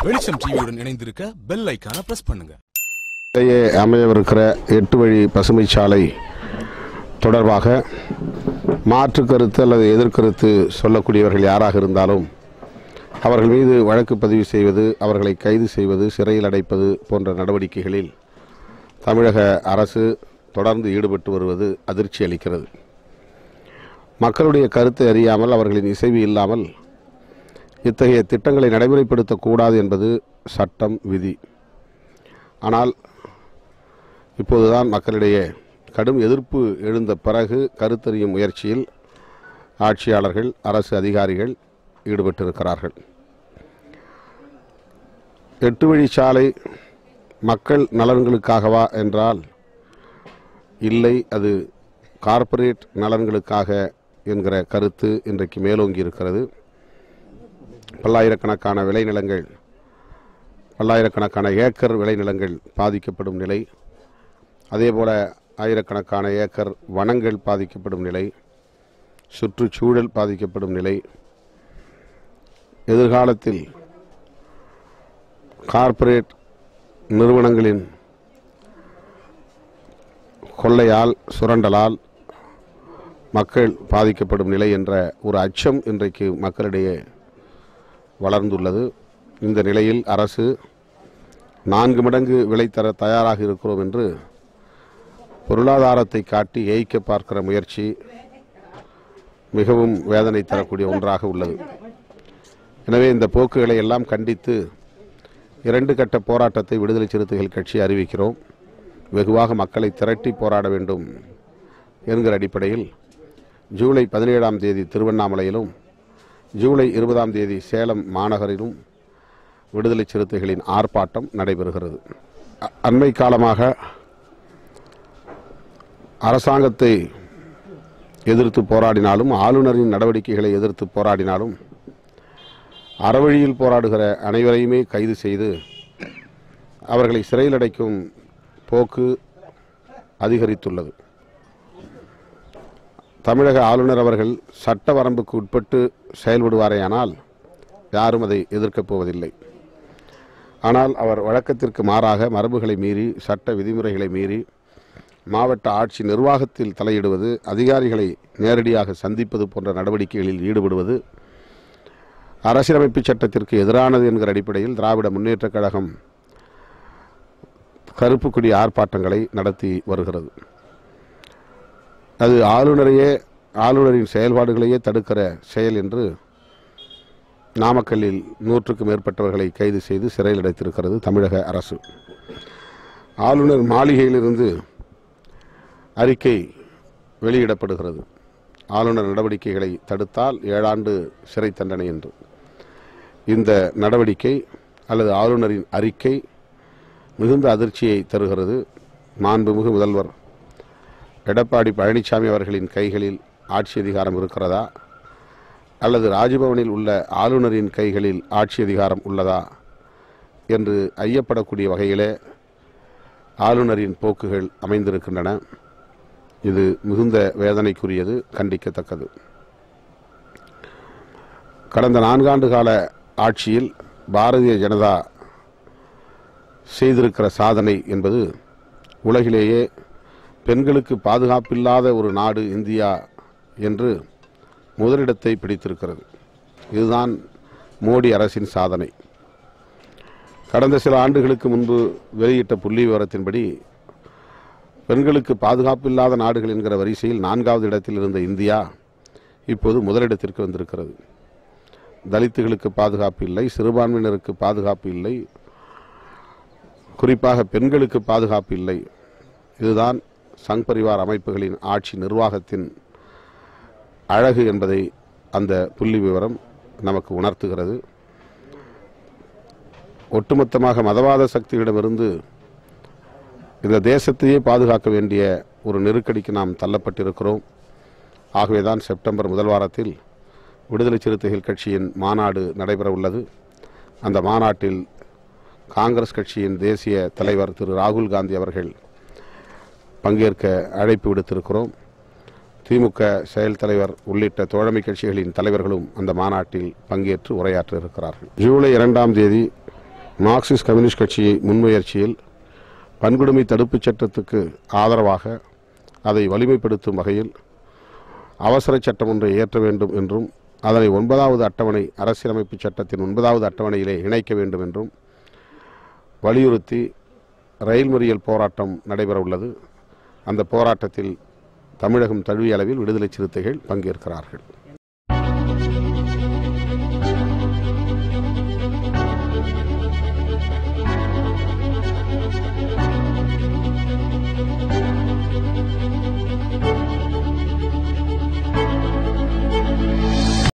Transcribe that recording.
வெளிச்சம் டிவியுடன் இணைந்திருக்க பெல் ஐகானை பிரஸ் பண்ணுங்க. அமையவிருக்கிற 8 வழி பசுமை சாலை தொடர்பாக மாற்று கருத்து அல்லது எதிர்கருத்து சொல்லக்கூடியவர்கள் யாராக இருந்தாலும் அவர்கள் மீது வழக்கு பதிவு செய்வது, அவர்களை கைது செய்வது, சிறையில் அடைப்பது போன்ற நடவடிக்கைகளில் தமிழக அரசு தொடர்ந்து ஈடுபட்டு வருவது அதிர்ச்சி அளிக்கிறது. மக்களுடைய கருத்தை அறியாமல், அவர்களின் இசைவு இல்லாமல் இத்தகைய திட்டங்களை நடைமுறைப்படுத்தக்கூடாது என்பது சட்டம், விதி. ஆனால் இப்போதுதான் மக்களிடையே கடும் எதிர்ப்பு எழுந்த பிறகு கருத்தறியும் முயற்சியில் ஆட்சியாளர்கள், அரசு அதிகாரிகள் ஈடுபட்டிருக்கிறார்கள். 8 வழிச்சாலை மக்கள் நலன்களுக்காகவா என்றால் இல்லை, அது கார்ப்பரேட் நலன்களுக்காக என்கிற கருத்து இன்றைக்கு மேலோங்கி இருக்கிறது. பல்லாயிரக்கணக்கான விளைநிலங்கள், பல்லாயிரக்கணக்கான ஏக்கர் விளைநிலங்கள் பாதிக்கப்படும் நிலை, அதேபோல ஆயிரக்கணக்கான ஏக்கர் வனங்கள் பாதிக்கப்படும் நிலை, சுற்றுச்சூழல் பாதிக்கப்படும் நிலை, எதிர்காலத்தில் கார்ப்பரேட் நிறுவனங்களின் கொள்ளையால், சுரண்டலால் மக்கள் பாதிக்கப்படும் நிலை என்ற ஒரு அச்சம் இன்றைக்கு மக்களிடையே வளர்ந்துள்ளது. இந்த நிலையில் அரசு 4 மடங்கு விலை தர தயாராக இருக்கிறோம் என்று பொருளாதாரத்தை காட்டி ஏய்க்க பார்க்கிற முயற்சி மிகவும் வேதனை தரக்கூடிய ஒன்றாக உள்ளது. எனவே இந்த போக்குகளை எல்லாம் கண்டித்து 2 கட்ட போராட்டத்தை விடுதலை சிறுத்தைகள் கட்சி அறிவிக்கிறோம். வெகுவாக மக்களை திரட்டி போராட வேண்டும் என்கிற அடிப்படையில் ஜூலை 17ஆம் தேதி திருவண்ணாமலையிலும், ஜூலை 20ஆம் தேதி சேலம் மாநகரிலும் விடுதலை சிறுத்தைகளின் ஆர்ப்பாட்டம் நடைபெறுகிறது. அண்மை காலமாக அரசாங்கத்தை எதிர்த்து போராடினாலும், ஆளுநரின் நடவடிக்கைகளை எதிர்த்து போராடினாலும், அறவழியில் போராடுகிற அனைவரையுமே கைது செய்து அவர்களை சிறையில் அடைக்கும் போக்கு அதிகரித்துள்ளது. தமிழக ஆளுநர் அவர்கள் சட்ட வரம்புக்கு உட்பட்டு செயல்படுவாரேயானால் யாரும் அதை எதிர்க்கப் போவதில்லை. ஆனால் அவர் வழக்கத்திற்கு மாறாக மரபுகளை மீறி, சட்ட விதிமுறைகளை மீறி மாவட்ட ஆட்சி நிர்வாகத்தில் தலையிடுவது, அதிகாரிகளை நேரடியாக சந்திப்பது போன்ற நடவடிக்கைகளில் ஈடுபடுவது அரசியலமைப்பு சட்டத்திற்கு எதிரானது என்கிற அடிப்படையில் திராவிட முன்னேற்றக் கழகம் கருப்பு கொடி ஆர்ப்பாட்டங்களை நடத்தி வருகிறது. அது ஆளுநரின் செயல்பாடுகளையே தடுக்கிற செயல் என்று நாமக்கல்லில் 100க்கும் மேற்பட்டவர்களை கைது செய்து சிறையில் அடைத்திருக்கிறது தமிழக அரசு. ஆளுநர் மாளிகையிலிருந்து அறிக்கை வெளியிடப்படுகிறது. ஆளுநர் நடவடிக்கைகளை தடுத்தால் 7 ஆண்டு சிறை தண்டனை என்று. இந்த நடவடிக்கை அல்லது ஆளுநரின் அறிக்கை மிகுந்த அதிர்ச்சியை தருகிறது. மாண்புமிகு முதல்வர் எடப்பாடி பழனிசாமி அவர்களின் கைகளில் ஆட்சி அதிகாரம் இருக்கிறதா, அல்லது ராஜ்பவனில் உள்ள ஆளுநரின் கைகளில் ஆட்சி அதிகாரம் உள்ளதா என்று ஐயப்படக்கூடிய வகையிலே ஆளுநரின் போக்குகள் அமைந்திருக்கின்றன. இது மிகுந்த வேதனைக்குரியது, கண்டிக்கத்தக்கது. கடந்த 4 ஆண்டு கால ஆட்சியில் பாரதிய ஜனதா செய்திருக்கிற சாதனை என்பது உலகிலேயே பெண்களுக்கு பாதுகாப்பில்லாத ஒரு நாடு இந்தியா என்று முதலிடத்தை பிடித்திருக்கிறது. இதுதான் மோடி அரசின் சாதனை. கடந்த சில ஆண்டுகளுக்கு முன்பு வெளியிட்ட புள்ளி விவரத்தின்படி பெண்களுக்கு பாதுகாப்பில்லாத நாடுகள் என்கிற வரிசையில் 4வது இடத்தில் இருந்த இந்தியா இப்போது முதலிடத்திற்கு வந்திருக்கிறது. தலித்துகளுக்கு பாதுகாப்பு இல்லை, சிறுபான்மையினருக்கு பாதுகாப்பு இல்லை, குறிப்பாக பெண்களுக்கு பாதுகாப்பு இல்லை. இதுதான் சங் பரிவார் அமைப்புகளின் ஆட்சி நிர்வாகத்தின் அழகு என்பதை அந்த புள்ளி விவரம் நமக்கு உணர்த்துகிறது. ஒட்டுமொத்தமாக மதவாத சக்திகளிடமிருந்து இந்த தேசத்தையே பாதுகாக்க வேண்டிய ஒரு நெருக்கடிக்கு நாம் தள்ளப்பட்டிருக்கிறோம். ஆகவேதான் செப்டம்பர் முதல் வாரத்தில் விடுதலை சிறுத்தைகள் கட்சியின் மாநாடு நடைபெற உள்ளது. அந்த மாநாட்டில் காங்கிரஸ் கட்சியின் தேசிய தலைவர் திரு ராகுல் காந்தி அவர்கள் பங்கேற்க அழைப்பு விடுத்திருக்கிறோம். திமுக செயல் தலைவர் உள்ளிட்ட தோழமை கட்சிகளின் தலைவர்களும் அந்த மாநாட்டில் பங்கேற்று உரையாற்ற இருக்கிறார்கள். ஜூலை 2ஆம் தேதி மார்க்சிஸ்ட் கம்யூனிஸ்ட் கட்சியை முன்முயற்சியில் வன்கொடுமை தடுப்புச் சட்டத்துக்கு ஆதரவாக அதை வலிமைப்படுத்தும் வகையில் அவசர சட்டம் ஒன்றை இயற்ற வேண்டும் என்றும் அதனை 9வது அட்டவணை அரசியலமைப்பு சட்டத்தின் 9வது அட்டவணையிலே இணைக்க வேண்டும் என்றும் வலியுறுத்தி ரயில் மறியல் போராட்டம் நடைபெற உள்ளது. அந்த போராட்டத்தில் தமிழகம் தழுவிய அளவில் விடுதலை சிறுத்தைகள் பங்கேற்கிறார்கள்.